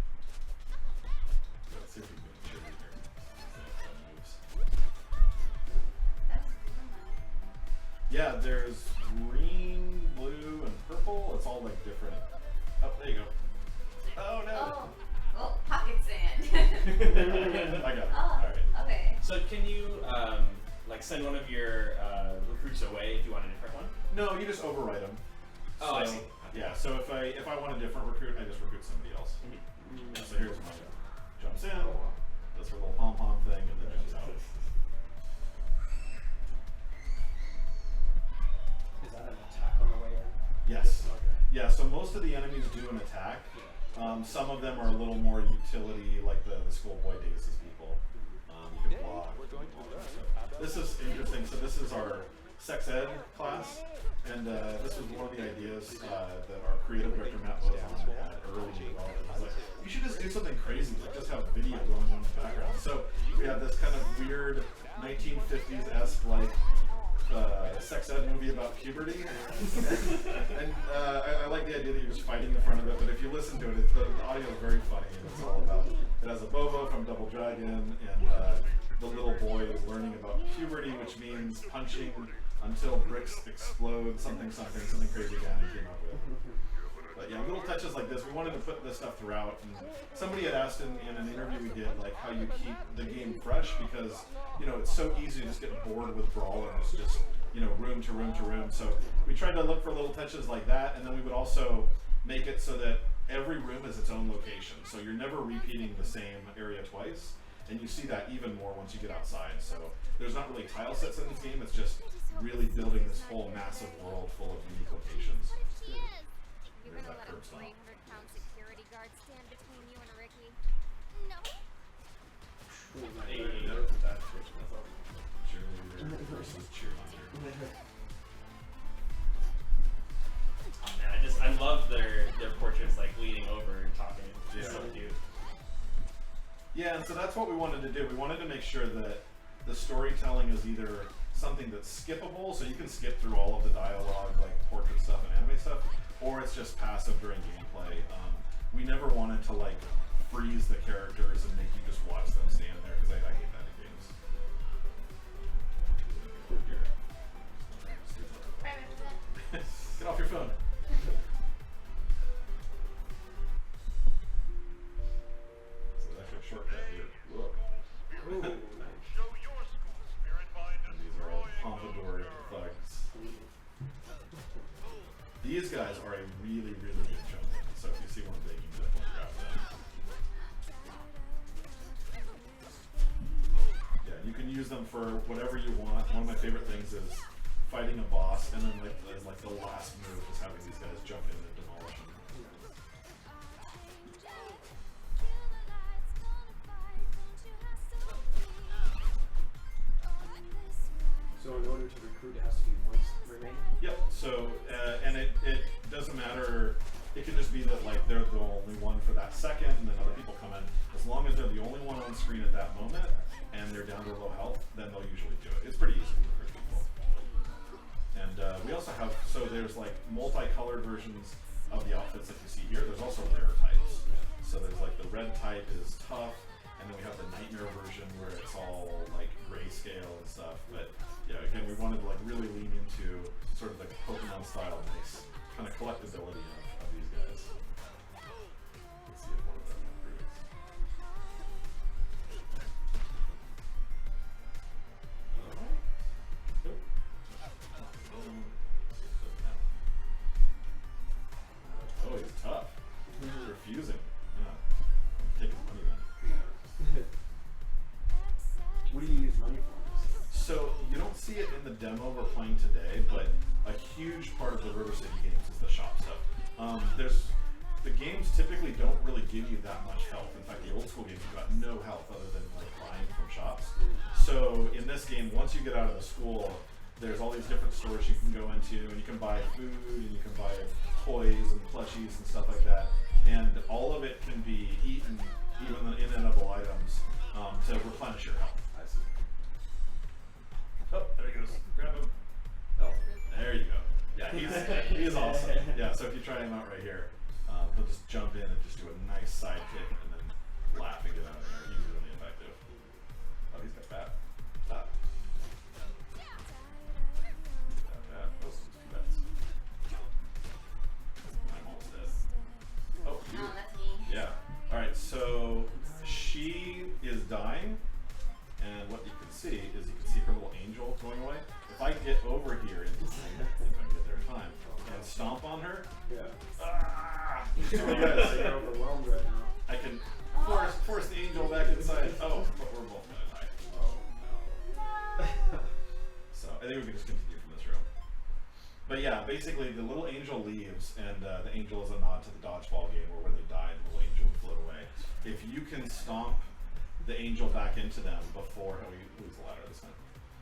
Let's see if we can get a cheerleader. Some moves. That's cool. Yeah, there's green, blue, and purple. It's all like different. Oh, there you go. Oh no! Oh. Oh, pocket sand. I got it. Oh, Alright. okay. So can you send one of your recruits away if you want a different one? No, you just overwrite them. Oh, I see. Yeah, so if I want a different recruit, I just recruit somebody else. Yeah, so here's my jumps in, does her little pom pom thing, and then jumps out. Is that an attack on the way in? Yes. Okay. Yeah, so most of the enemies do an attack. Some of them are a little more utility, like the schoolboy Daces people. You can block. So this is interesting. So this is our sex ed class, and this was one of the ideas that our creative director Matt Bozon had early in development. I was like, you should just do something crazy, like just have video going on in the background. So we have this kind of weird 1950s-esque like sex ed movie about puberty, and I like the idea that you're just fighting in front of it. But if you listen to it, the audio is very funny, and it's all about it has a Bobo from Double Dragon, and the little boy is learning about puberty, which means punching until bricks explode, something crazy Danny came up with. But yeah, little touches like this, we wanted to put this stuff throughout. And somebody had asked in an interview we did, like how you keep the game fresh, because, you know, it's so easy to just get bored with brawlers, just, you know, room to room to room. So we tried to look for little touches like that, and then we would also make it so that every room is its own location. So you're never repeating the same area twice, and you see that even more once you get outside. So there's not really tile sets in this game, it's just really building this whole massive world full of unique locations. You There's gonna that let a curb stop. 300-pound security guard stand between you and Ricky? No. Cheerleader versus cheerleader. Oh man, I love their portraits like leaning over and talking. It's so cute. Yeah, and so that's what we wanted to do. We wanted to make sure that the storytelling is either something that's skippable, so you can skip through all of the dialogue, like portrait stuff and anime stuff, or it's just passive during gameplay. We never wanted to like freeze the characters and make you just watch them stand there, because I hate that in games. Get off your phone. So there's actually a shortcut here. Whoa. Ooh, nice. And these are all pompadour thugs. These guys are a really, really good jump in. So if you see one big, you can definitely grab them. Yeah, you can use them for whatever you want. One of my favorite things is fighting a boss, and then like the last move is having these guys jump in and demolish them. So in order to recruit, it has to be one remaining? Yep. So and it doesn't matter. It can just be that like they're the only one for that second, and then other people come in. As long as they're the only one on screen at that moment, and they're down to low health, then they'll usually do it. It's pretty easy to recruit people. And we also have, so there's like multicolored versions of the outfits that you see here. There's also rare types. So there's like the red type is tough, and then we have the nightmare version where it's all like grayscale and stuff. But yeah, again, we wanted to like really lean into sort of the Pokemon style, nice kind of collectability of these guys. Let's see if one of them recruits. Alright. Nope. Oh, he's tough. He's refusing. Yeah. I'm taking money then. What do you use money for? So you don't see it in the demo we're playing today, but a huge part of the River City games is the shop stuff. The games typically don't really give you that much health. In fact, the old school games, you've got no health other than like buying from shops. So in this game, once you get out of the school, there's all these different stores you can go into, and you can buy food, and you can buy toys and plushies and stuff like that. And all of it can be eaten, even the inedible items, to replenish your health. I see. Oh, there he goes. Grab him. Oh, there you go. Yeah, he's awesome. Yeah, so if you try him out right here, he'll just jump in and just do a nice side kick and then laugh and get out of there. He's really effective. Oh, he's got fat. Stop. Fat. Oh, some bets. I'm almost dead. Oh, you. Oh, that's me. Yeah. Alright, so she is dying, and what you can see is you can see her little angel going away. If I get over here, if I get there in time, and stomp on her, Yeah. ah! So you're overwhelmed right now. I can force the angel back inside. Oh, but we're both gonna die. Oh no. So I think we can just continue from this room. But yeah, basically the little angel leaves, and the angel is a nod to the dodgeball game where when they die, the little angel would float away. If you can stomp the angel back into them before, oh, we lose the ladder this time.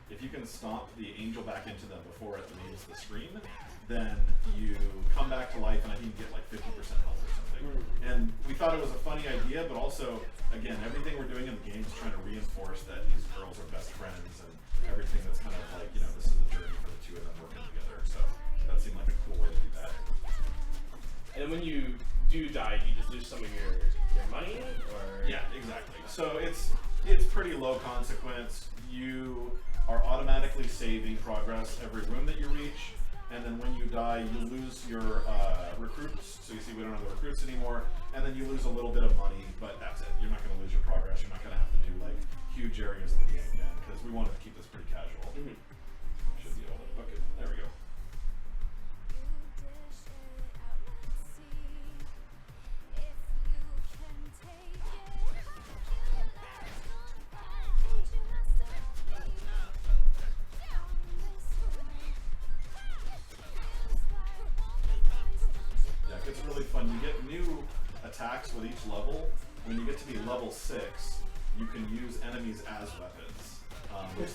If you can stomp the angel back into them before it leaves the screen, then you come back to life, and I think you get like 50% health or something. And we thought it was a funny idea, but also, again, everything we're doing in the game is trying to reinforce that these girls are best friends, and everything that's kind of like, you know, this is a journey for the two of them working together. So that seemed like a cool way to do that. And when you do die, you just lose some of your money, or Yeah, exactly. So it's pretty low consequence. You are automatically saving progress every room that you reach. and then when you die, you lose your recruits. So you see we don't have the recruits anymore, and then you lose a little bit of money, but that's it. You're not going to lose your progress. You're not going to have to do like huge areas of the game again, because we wanted to keep this pretty casual. Should be able to book it. There we go. It's really fun. You get new attacks with each level. When you get to be level 6, you can use enemies as weapons, which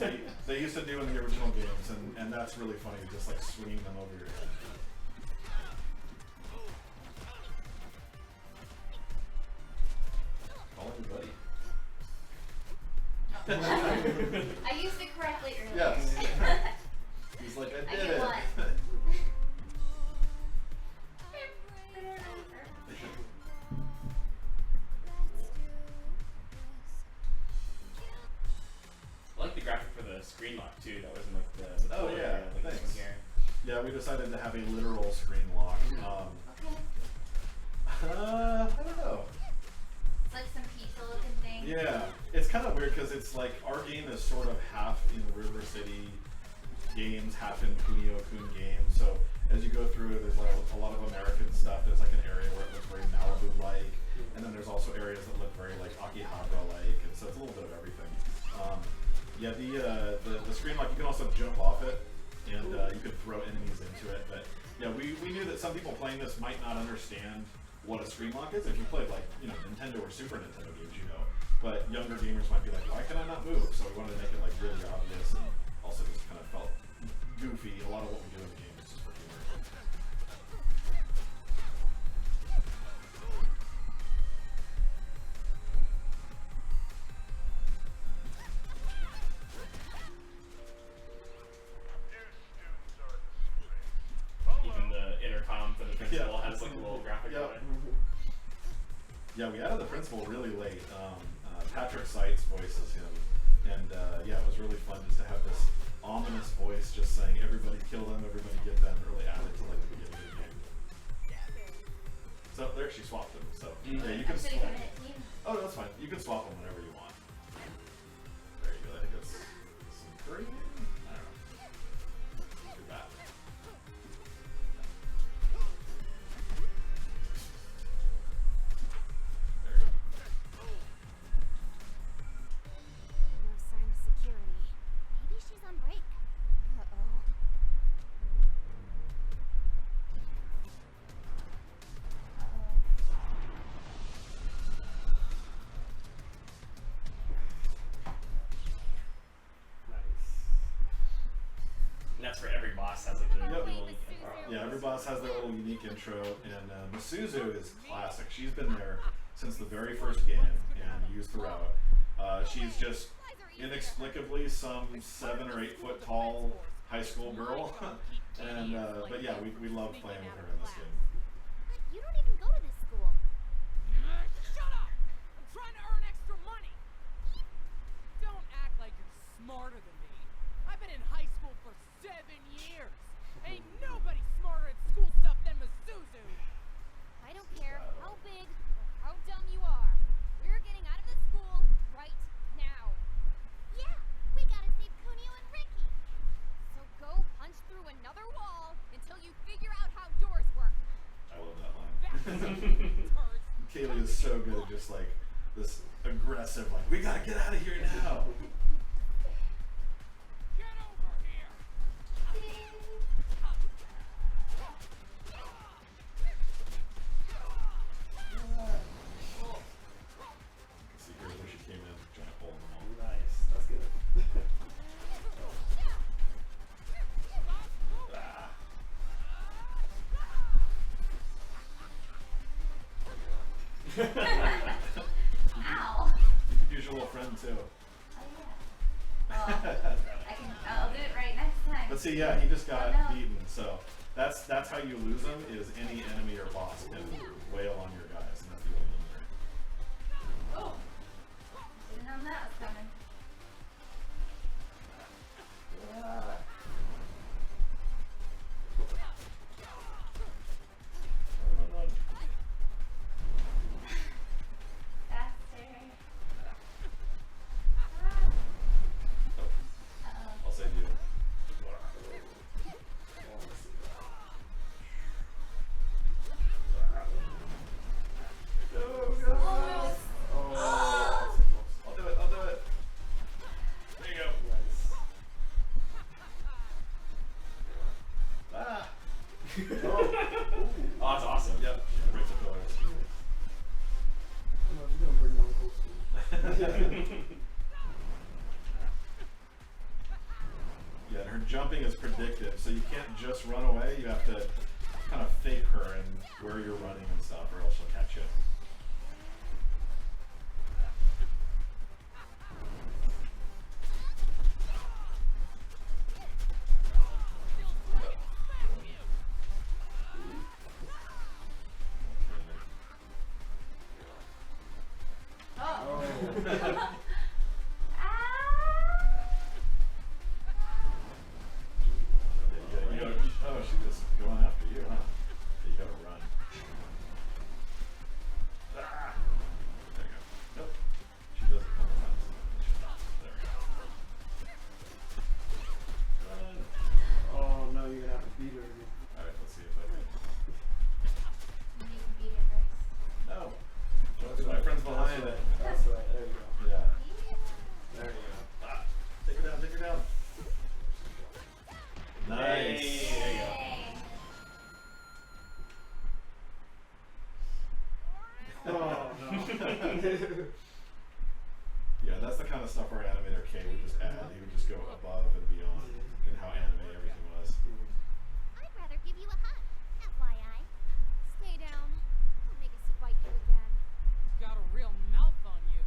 they used to do in the original games, and that's really funny, just like swinging them over your head. Call everybody. I used it correctly earlier. Yes. He's like, I did get it. one. I like the graphic for the screen lock too. That was in like the Oh tool yeah, area, like this thanks. one here. Yeah, we decided to have a literal screen lock. I don't know. It's like some pizza looking thing. Yeah, it's kind of weird because it's like our game is sort of half in River City games, half in Kunio-kun games. So as you go through, there's like a lot of American stuff. There's like an area where it looks very Malibu-like, and then there's also areas that look very like Akihabara-like, and so it's a little bit of everything. Yeah, the screen lock, you can also jump off it, and you could throw enemies into it. But yeah, we knew that some people playing this might not understand what a screen lock is. If you played like Nintendo or Super Nintendo games, you know. But younger gamers might be like, why can I not move? So we wanted to make it like really obvious, and also just kind of felt goofy. A lot of what we do in the game is just for humor. Even the intercom for the principal has like a little graphic on it. Yeah, we added the principal really late. Patrick Seitz voices him, and yeah, it was really fun just to have this ominous voice just saying, "Everybody kill them, everybody get them," really added to like the beginning of the game. So there, she swapped them. So yeah, you can Actually, swap. give it to you. Oh, no, that's fine. You can swap them whenever you want. There you go. I think that's some green. I don't know. Too bad. There you go. No sign of security. Maybe she's on break. Uh-oh. And that's where every boss has like a Yep. little Yeah, every boss has their little unique intro, and Misuzu is classic. She's been there since the very first game and used throughout. She's just inexplicably some 7 or 8 foot tall high school girl, and but yeah, we love playing with her in this game. But you don't even go to this school. Shut up! I'm trying to earn extra money! Don't act like you're smarter than me. I've been in high school for 7 years. Ain't nobody smarter at school stuff than Misuzu. I don't care how big or how dumb you are. We're getting out of this school right now. Yeah, we gotta save Kunio and Ricky. So go punch through another wall until you figure out how doors work. I love that line. Kayli is so good, just like this aggressive, like, we gotta get out of here now. Get over here! See here where she came in, giant hole in the wall. Nice. That's good. Ow! You could use your little friend too. Oh yeah. Well, I'll do it right next time. But see, yeah, he just got Oh, no. beaten. So that's how you lose him. Is any enemy or boss can wail on your guys, and that's the only limiter. Oh! Didn't know that was coming. Oh, that's awesome. Yep. Breaks the pillars. You're gonna bring on coasters. Yeah, and her jumping is predictive, so you can't just run away. You have to kind of fake her and where you're running and stuff, or else she'll catch you. She's just going after you, huh? You gotta run. Ah! There you go. Nope. She does it a couple times. She stops. There we go. Run. Oh no, you're gonna have to beat her again. Alright, let's see if I can. You can beat it first. No. My friend's behind it. That's right. There you go. Yeah. There you go. Ah, take her down, take her down. Nice. There you go. Oh no. Yeah, that's the kind of stuff our animator Kay would just add. He would just go above and beyond in how anime everything was. I'd rather give you a hug. FYI. Stay down. I'll make us fight you again. Got a real mouth on you.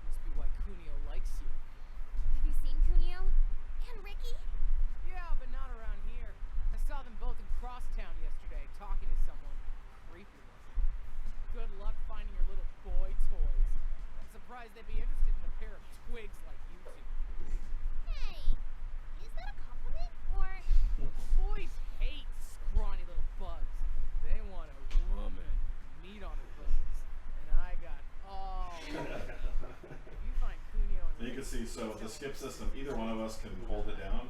Must be why Kunio likes you. Have you seen Kunio? And Ricky? Yeah, but not around here. I saw them both in Crosstown yesterday, talking to someone. Creepy looking. Good luck finding your little boy toys. I'm surprised they'd be interested in a pair of twigs like you two. Hey, is that a compliment? Or Boys hate scrawny little bugs. They want a woman, meat on her bones. And I got all of it. If you find Kunio and And you can see, so the skip system, either one of us can hold it down,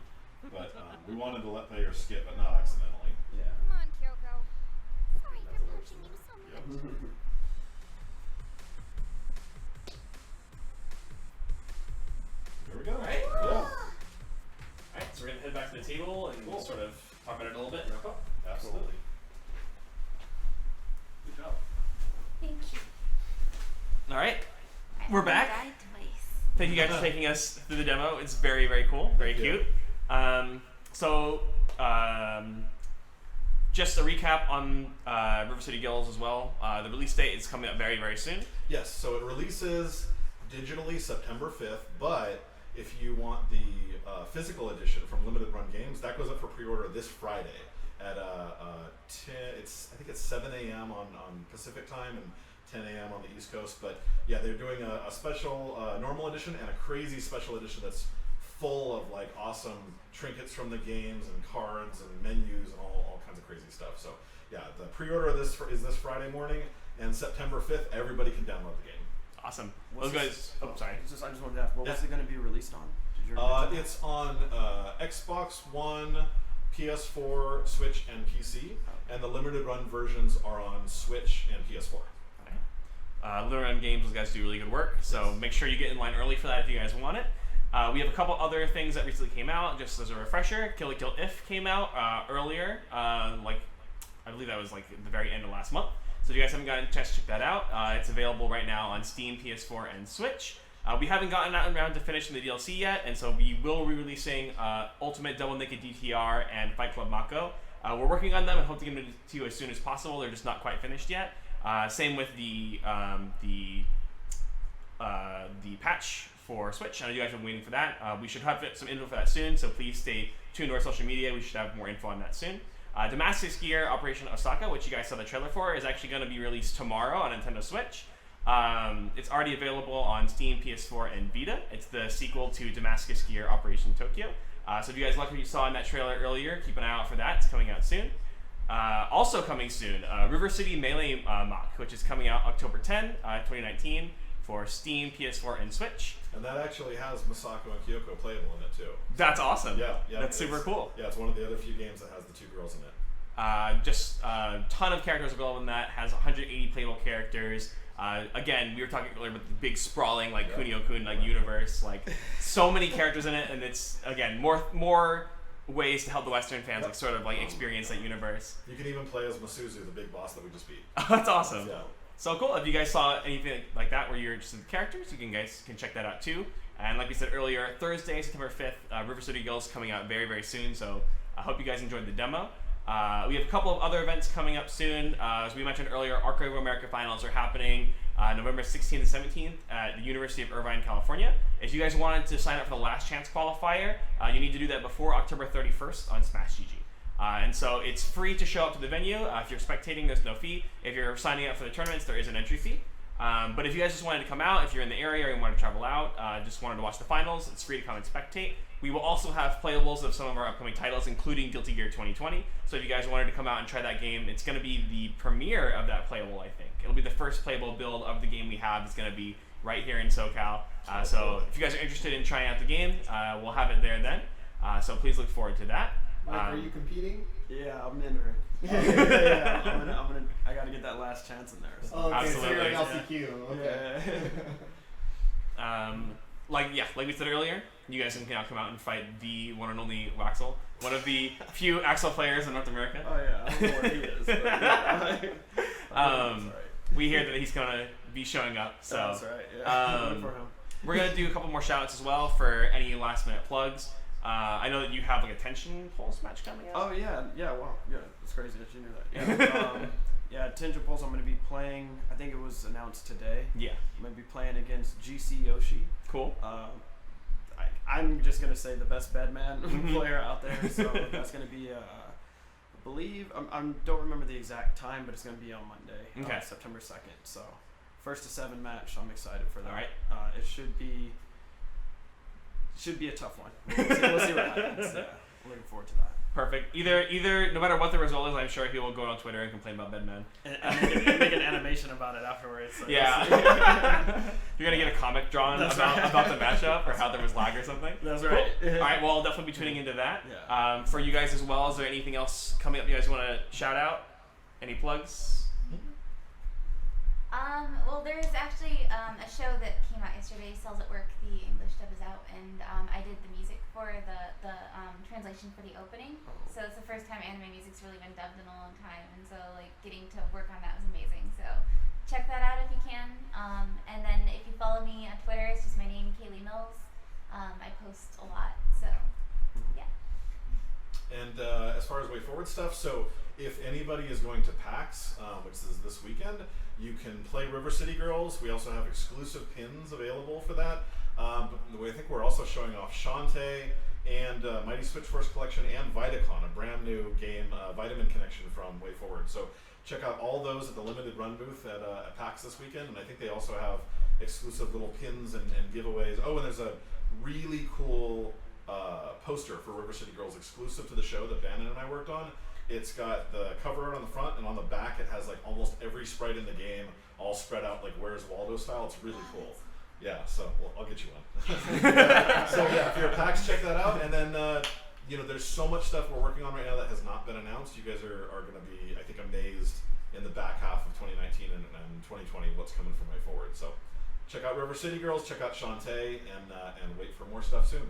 but we wanted to let players skip, but not accidentally. Yeah. come on, Kyoko. Sorry for punching you so much. There we go. Alright. Yeah. Alright, so we're gonna head back to the table and Cool. sort of talk about it a little bit and wrap up. Absolutely. Good job. Thank you. Alright. We're back. Died twice. Thank you guys for taking us through the demo. It's very, very cool. Very Thank you. cute. Just a recap on River City Guilds as well. The release date is coming up very, very soon. Yes, so it releases digitally September 5th, but if you want the physical edition from Limited Run Games, that goes up for pre-order this Friday at 10. I think it's 7 a.m. on Pacific time and 10 a.m. on the East Coast. But yeah, they're doing a special normal edition and a crazy special edition that's full of like awesome trinkets from the games and cards and menus and all kinds of crazy stuff. So yeah, the pre-order of this is this Friday morning, and September 5th, everybody can download the game. Awesome. What's Those this- guys. Oh, sorry. I just wanted to ask, what was Yeah. it going to be released on? Did you already mention It's on Xbox One, PS4, Switch, and PC, and the limited run versions are on Switch and PS4. Limited Run Games, those guys do really good work, so make sure you get in line early for that if you guys want it. We have a couple other things that recently came out, just as a refresher. Kill la Kill If came out earlier, like I believe that was like at the very end of last month. So if you guys haven't gotten a chance to check that out, it's available right now on Steam, PS4, and Switch. We haven't gotten around to finishing the DLC yet, and so we will be releasing Ultimate Double Naked DTR and Fight Club Mako. We're working on them and hope to get them to you as soon as possible. They're just not quite finished yet. Same with the patch for Switch. I know you guys have been waiting for that. We should have some info for that soon, so please stay tuned to our social media. We should have more info on that soon. Damascus Gear Operation Osaka, which you guys saw the trailer for, is actually going to be released tomorrow on Nintendo Switch. It's already available on Steam, PS4, and Vita. It's the sequel to Damascus Gear Operation Tokyo. So if you guys like what you saw in that trailer earlier, keep an eye out for that. It's coming out soon. Also coming soon, River City Melee Mach, which is coming out October 10, 2019 for Steam, PS4, and Switch. And that actually has Misako and Kyoko playable in it too. That's awesome. Yeah, That's super cool. Yeah, it's one of the other few games that has the two girls in it. Just a ton of characters available in that. Has 180 playable characters. Again, we were talking earlier about the big sprawling like Kunio-kun like universe. Like so many characters in it, and it's again more ways to help the Western fans like sort of like experience that universe. You can even play as Masuzu, the big boss that we just beat. Oh, that's awesome. Yeah. So cool. If you guys saw anything like that where you're interested in the characters, you guys can check that out too. And like we said earlier, Thursday, September 5th, River City Girls coming out very, very soon. So I hope you guys enjoyed the demo. We have a couple of other events coming up soon. As we mentioned earlier, ArcLive America Finals are happening November 16th and 17th at the University of Irvine, California. If you guys wanted to sign up for the last chance qualifier, you need to do that before October 31st on Smash GG. And so it's free to show up to the venue. If you're spectating, there's no fee. If you're signing up for the tournaments, there is an entry fee. But if you guys just wanted to come out, if you're in the area or you want to travel out, just wanted to watch the finals, it's free to come and spectate. We will also have playables of some of our upcoming titles, including Guilty Gear 2020. So if you guys wanted to come out and try that game, it's going to be the premiere of that playable, I think. It'll be the first playable build of the game we have. It's going to be right here in SoCal. So if you guys are interested in trying out the game, we'll have it there then. So please look forward to that. Mike, are you competing? Yeah, I'm entering. Yeah, I gotta get that last chance in there. So. Oh, okay, Absolutely. so you're an LCQ. Okay. Like we said earlier, you guys can now come out and fight the one and only Waxel, one of the few Axel players in North America. Oh yeah, I don't know where he is. But yeah. We hear that he's gonna be showing up. So that's right. Yeah. Look for him. We're gonna do a couple more shout-outs as well for any last-minute plugs. I know that you have like a Tension Pulse match coming out. Oh yeah, wow, yeah, it's crazy that you knew that. Yeah, Tension Pulse. I'm gonna be playing. I think it was announced today. Yeah. I'm gonna be playing against GC Yoshi. Cool. I'm just gonna say the best Bedman player out there. So that's gonna be, I believe, I don't remember the exact time, but it's gonna be on Monday, September 2nd. So 1st to 7 match. I'm excited for that. All right. It should be a tough one. We'll see what happens. Yeah, looking forward to that. Perfect. Either, no matter what the result is, I'm sure he will go on Twitter and complain about Bedman. And make an animation about it afterwards. So yeah. You're going to get a comic drawn about the matchup or how there was lag or something? That's right. Cool. All right, well, I'll definitely be tuning into that. Yeah. For you guys as well, is there anything else coming up you guys want to shout out? Any plugs? Well, there's actually a show that came out yesterday, Cells at Work, the English dub is out, and I did the music for the translation for the opening. So it's the first time anime music's really been dubbed in a long time, and so like getting to work on that was amazing. So check that out if you can. And then if you follow me on Twitter, it's just my name, Kayli Mills. I post a lot, so yeah. And as far as Wayforward stuff, so if anybody is going to PAX, which is this weekend, you can play River City Girls. We also have exclusive pins available for that. I think we're also showing off Shantae and Mighty Switch Force Collection and Vitacon, a brand new game, Vitamin Connection from Wayforward. So check out all those at the limited run booth at PAX this weekend. And I think they also have exclusive little pins and giveaways. Oh, and there's a really cool poster for River City Girls exclusive to the show that Bannon and I worked on. It's got the cover art on the front, and on the back it has like almost every sprite in the game all spread out like Where's Waldo style. It's really cool. Yeah, so I'll get you one. So yeah, if you're at PAX, check that out. And then there's so much stuff we're working on right now that has not been announced. You guys are going to be, I think, amazed in the back half of 2019 and 2020 what's coming from Wayforward. So check out River City Girls, check out Shantae, and wait for more stuff soon.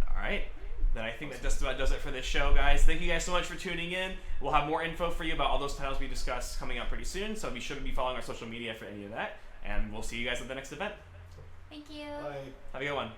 All right. Then I think that just about does it for this show, guys. Thank you guys so much for tuning in. We'll have more info for you about all those titles we discussed coming up pretty soon, so be sure to be following our social media for any of that. And we'll see you guys at the next event. Thank you. Bye. Have a good one.